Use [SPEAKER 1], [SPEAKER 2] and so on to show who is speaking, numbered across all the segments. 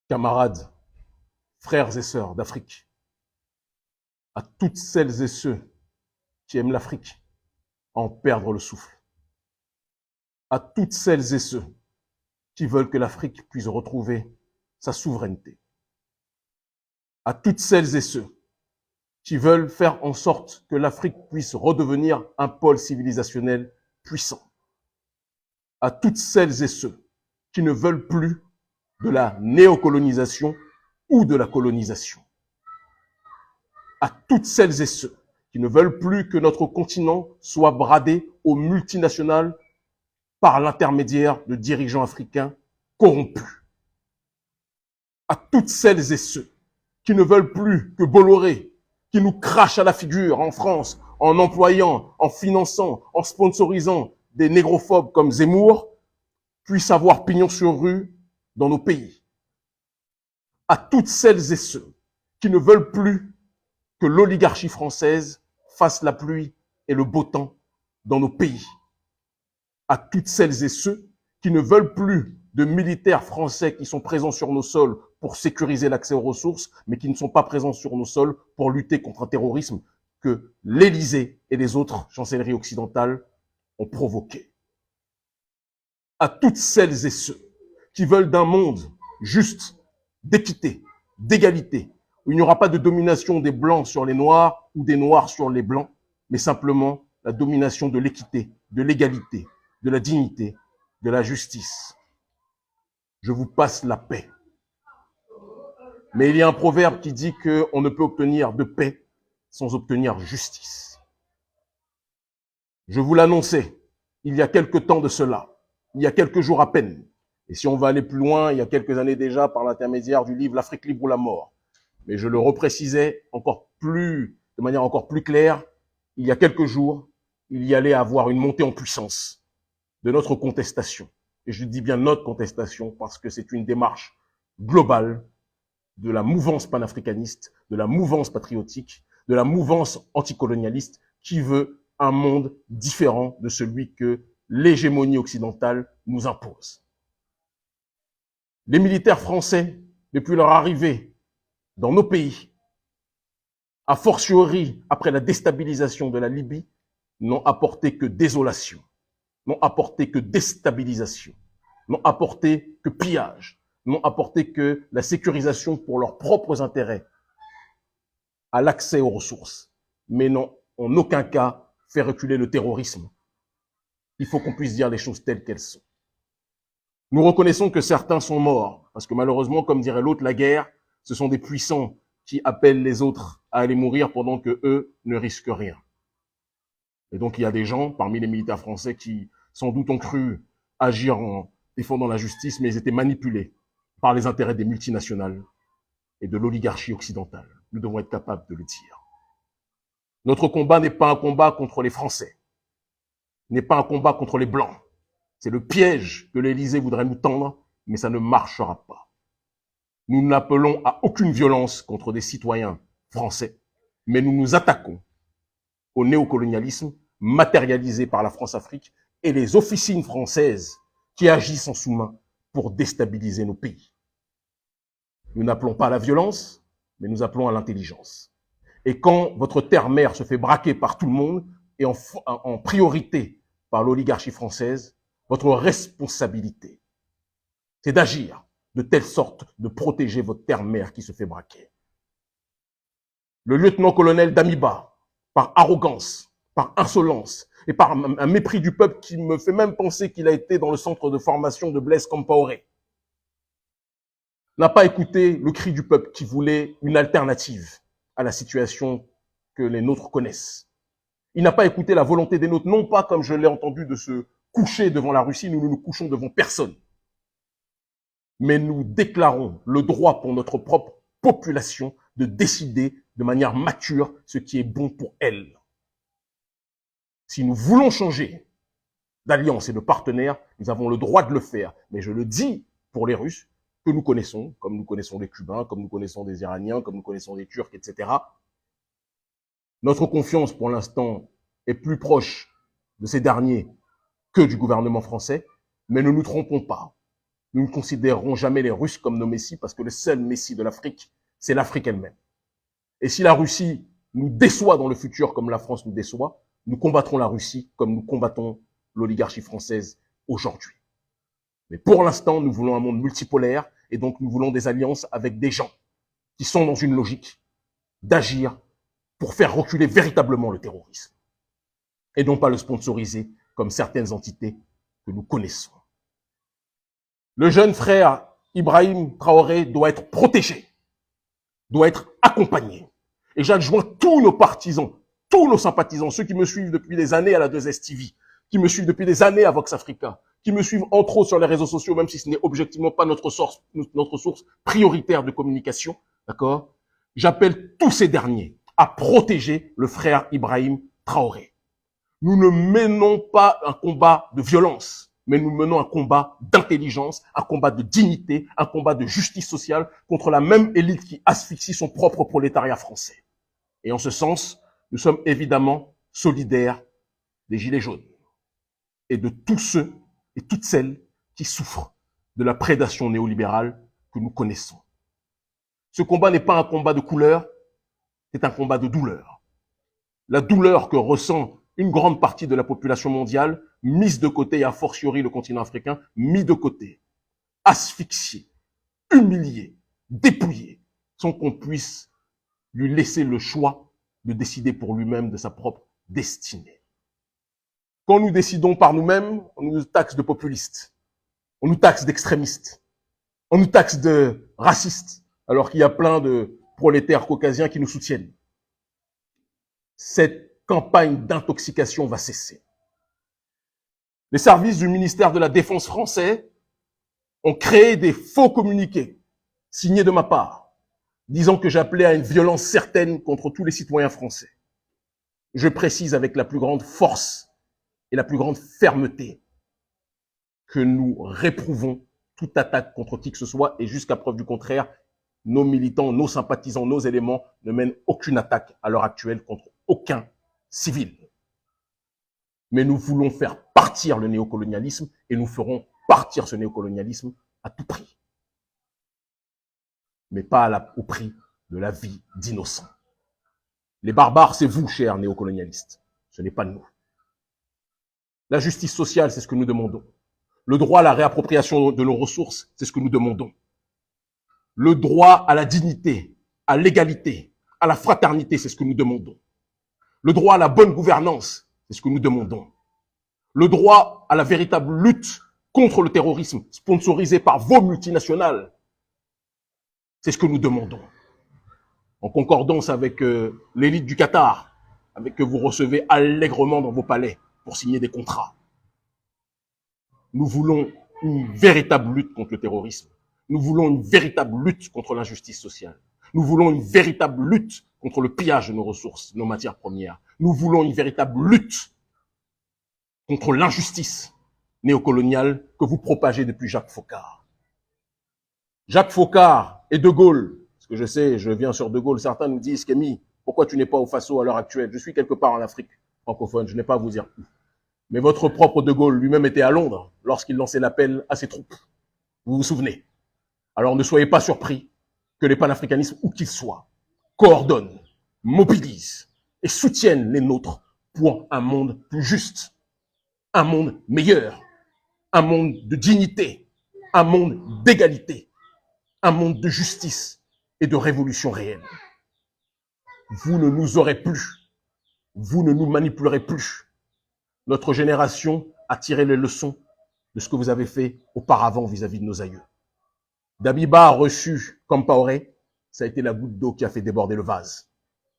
[SPEAKER 1] camarades, frères et sœurs d'Afrique, à toutes celles et ceux qui aiment l'Afrique, à en perdre le souffle, à toutes celles et ceux qui veulent que l'Afrique puisse retrouver sa souveraineté, à toutes celles et ceux qui veulent faire en sorte que l'Afrique puisse redevenir un pôle civilisationnel puissant, à toutes celles et ceux qui ne veulent plus de la néocolonisation ou de la colonisation, à toutes celles et ceux qui ne veulent plus que notre continent soit bradé aux multinationales par l'intermédiaire de dirigeants africains corrompus, à toutes celles et ceux qui ne veulent plus que Bolloré, qui nous crache à la figure en France, en employant, en finançant, en sponsorisant des négrophobes comme Zemmour, puisse avoir pignon sur rue dans nos pays. À toutes celles et ceux qui ne veulent plus que l'oligarchie française fasse la pluie et le beau temps dans nos pays. À toutes celles et ceux qui ne veulent plus de militaires français qui sont présents sur nos sols pour sécuriser l'accès aux ressources, mais qui ne sont pas présents sur nos sols pour lutter contre un terrorisme que l'Élysée et les autres chancelleries occidentales ont provoqué. À toutes celles et ceux qui veulent d'un monde juste, d'équité, d'égalité, où il n'y aura pas de domination des blancs sur les noirs ou des noirs sur les blancs, mais simplement la domination de l'équité, de l'égalité, de la dignité, de la justice. Je vous passe la paix. Mais il y a un proverbe qui dit qu'on ne peut obtenir de paix sans obtenir justice. Je vous l'annonçais il y a quelque temps de cela, il y a quelques jours à peine. Et si on va aller plus loin, il y a quelques années déjà, par l'intermédiaire du livre L'Afrique libre ou la mort. Mais je le reprécisais de manière encore plus claire, il y a quelques jours, il y allait avoir une montée en puissance de notre contestation. Et je dis bien notre contestation parce que c'est une démarche globale de la mouvance panafricaniste, de la mouvance patriotique, de la mouvance anticolonialiste qui veut un monde différent de celui que l'hégémonie occidentale nous impose. Les militaires français, depuis leur arrivée dans nos pays, a fortiori après la déstabilisation de la Libye, n'ont apporté que désolation, n'ont apporté que déstabilisation, n'ont apporté que pillage, n'ont apporté que la sécurisation pour leurs propres intérêts à l'accès aux ressources, mais n'ont en aucun cas fait reculer le terrorisme. Il faut qu'on puisse dire les choses telles qu'elles sont. Nous reconnaissons que certains sont morts, parce que malheureusement, comme dirait l'autre, la guerre, ce sont des puissants qui appellent les autres à aller mourir pendant que eux ne risquent rien. Et donc il y a des gens parmi les militaires français qui sans doute ont cru agir en défendant la justice, mais ils étaient manipulés par les intérêts des multinationales et de l'oligarchie occidentale. Nous devons être capables de le dire. Notre combat n'est pas un combat contre les Français, n'est pas un combat contre les Blancs. C'est le piège que l'Élysée voudrait nous tendre, mais ça ne marchera pas. Nous n'appelons à aucune violence contre des citoyens français, mais nous nous attaquons au néocolonialisme matérialisé par la France-Afrique et les officines françaises qui agissent en sous-main pour déstabiliser nos pays. Nous n'appelons pas à la violence, mais nous appelons à l'intelligence. Et quand votre terre-mère se fait braquer par tout le monde et en priorité par l'oligarchie française, votre responsabilité, c'est d'agir de telle sorte de protéger votre terre-mère qui se fait braquer. Le lieutenant-colonel Damiba, par arrogance, par insolence et par un mépris du peuple qui me fait même penser qu'il a été dans le centre de formation de Blaise Compaoré, n'a pas écouté le cri du peuple qui voulait une alternative à la situation que les nôtres connaissent. Il n'a pas écouté la volonté des nôtres, non pas comme je l'ai entendu de se coucher devant la Russie, nous ne nous couchons devant personne. Mais nous déclarons le droit pour notre propre population de décider de manière mature ce qui est bon pour elle. Si nous voulons changer d'alliance et de partenaire, nous avons le droit de le faire. Mais je le dis pour les Russes, que nous connaissons, comme nous connaissons les Cubains, comme nous connaissons des Iraniens, comme nous connaissons des Turcs, etc. Notre confiance, pour l'instant, est plus proche de ces derniers que du gouvernement français, mais ne nous trompons pas. Nous ne considérerons jamais les Russes comme nos messies parce que le seul messie de l'Afrique, c'est l'Afrique elle-même. Et si la Russie nous déçoit dans le futur comme la France nous déçoit, nous combattrons la Russie comme nous combattons l'oligarchie française aujourd'hui. Mais pour l'instant, nous voulons un monde multipolaire et donc nous voulons des alliances avec des gens qui sont dans une logique d'agir pour faire reculer véritablement le terrorisme et non pas le sponsoriser comme certaines entités que nous connaissons. Le jeune frère Ibrahim Traoré doit être protégé, doit être accompagné. Et j'adjoins tous nos partisans, tous nos sympathisants, ceux qui me suivent depuis des années à la 2STV, qui me suivent depuis des années à Vox Africa, qui me suivent entre autres sur les réseaux sociaux, même si ce n'est objectivement pas notre source prioritaire de communication, d'accord? J'appelle tous ces derniers à protéger le frère Ibrahim Traoré. Nous ne menons pas un combat de violence, mais nous menons un combat d'intelligence, un combat de dignité, un combat de justice sociale contre la même élite qui asphyxie son propre prolétariat français. Et en ce sens, nous sommes évidemment solidaires des Gilets jaunes et de tous ceux et toutes celles qui souffrent de la prédation néolibérale que nous connaissons. Ce combat n'est pas un combat de couleur, c'est un combat de douleur. La douleur que ressent une grande partie de la population mondiale, mise de côté, et a fortiori le continent africain, mis de côté, asphyxié, humilié, dépouillé, sans qu'on puisse lui laisser le choix de décider pour lui-même de sa propre destinée. Quand nous décidons par nous-mêmes, on nous taxe de populistes, on nous taxe d'extrémistes, on nous taxe de racistes, alors qu'il y a plein de prolétaires caucasiens qui nous soutiennent. Cette campagne d'intoxication va cesser. Les services du ministère de la Défense français ont créé des faux communiqués signés de ma part, disant que j'appelais à une violence certaine contre tous les citoyens français. Je précise avec la plus grande force et la plus grande fermeté que nous réprouvons toute attaque contre qui que ce soit et jusqu'à preuve du contraire, nos militants, nos sympathisants, nos éléments ne mènent aucune attaque à l'heure actuelle contre aucun civil. Mais nous voulons faire partir le néocolonialisme et nous ferons partir ce néocolonialisme à tout prix. Mais pas au prix de la vie d'innocents. Les barbares, c'est vous, chers néocolonialistes. Ce n'est pas nous. La justice sociale, c'est ce que nous demandons. Le droit à la réappropriation de nos ressources, c'est ce que nous demandons. Le droit à la dignité, à l'égalité, à la fraternité, c'est ce que nous demandons. Le droit à la bonne gouvernance, c'est ce que nous demandons. Le droit à la véritable lutte contre le terrorisme sponsorisé par vos multinationales, c'est ce que nous demandons. En concordance avec l'élite du Qatar, avec que vous recevez allègrement dans vos palais pour signer des contrats. Nous voulons une véritable lutte contre le terrorisme. Nous voulons une véritable lutte contre l'injustice sociale. Nous voulons une véritable lutte contre le pillage de nos ressources, de nos matières premières. Nous voulons une véritable lutte contre l'injustice néocoloniale que vous propagez depuis Jacques Foccart. Jacques Foccart et De Gaulle, parce que je sais, je viens sur De Gaulle, certains nous disent, Kémy, pourquoi tu n'es pas au Faso à l'heure actuelle? Je suis quelque part en Afrique francophone, je n'ai pas à vous dire où. Mais votre propre De Gaulle lui-même était à Londres lorsqu'il lançait l'appel à ses troupes. Vous vous souvenez? Alors ne soyez pas surpris que les panafricanismes, où qu'ils soient, coordonnent, mobilisent et soutiennent les nôtres pour un monde plus juste, un monde meilleur, un monde de dignité, un monde d'égalité, un monde de justice et de révolution réelle. Vous ne nous aurez plus, vous ne nous manipulerez plus. Notre génération a tiré les leçons de ce que vous avez fait auparavant vis-à-vis de nos aïeux. Dabiba a reçu Compaoré, ça a été la goutte d'eau qui a fait déborder le vase.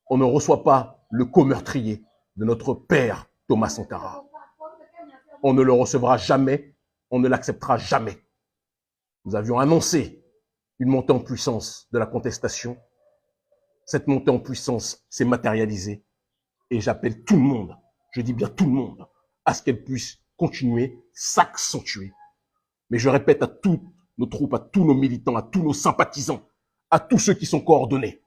[SPEAKER 1] On ne reçoit pas le co-meurtrier de notre père Thomas Sankara. On ne le recevra jamais, on ne l'acceptera jamais. Nous avions annoncé une montée en puissance de la contestation. Cette montée en puissance s'est matérialisée et j'appelle tout le monde, je dis bien tout le monde, à ce qu'elle puisse continuer, s'accentuer. Mais je répète à toutes nos troupes, à tous nos militants, à tous nos sympathisants, à tous ceux qui sont coordonnés.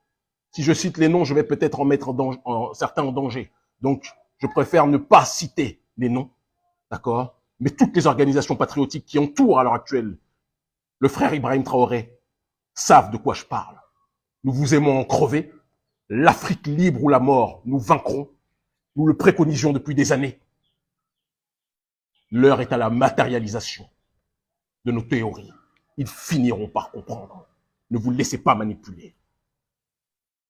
[SPEAKER 1] Si je cite les noms, je vais peut-être en mettre certains en danger. Donc, je préfère ne pas citer les noms, d'accord? Mais toutes les organisations patriotiques qui entourent à l'heure actuelle le frère Ibrahim Traoré, savent de quoi je parle. Nous vous aimons en crever. L'Afrique libre ou la mort, nous vaincrons. Nous le préconisions depuis des années. L'heure est à la matérialisation de nos théories. Ils finiront par comprendre. Ne vous laissez pas manipuler.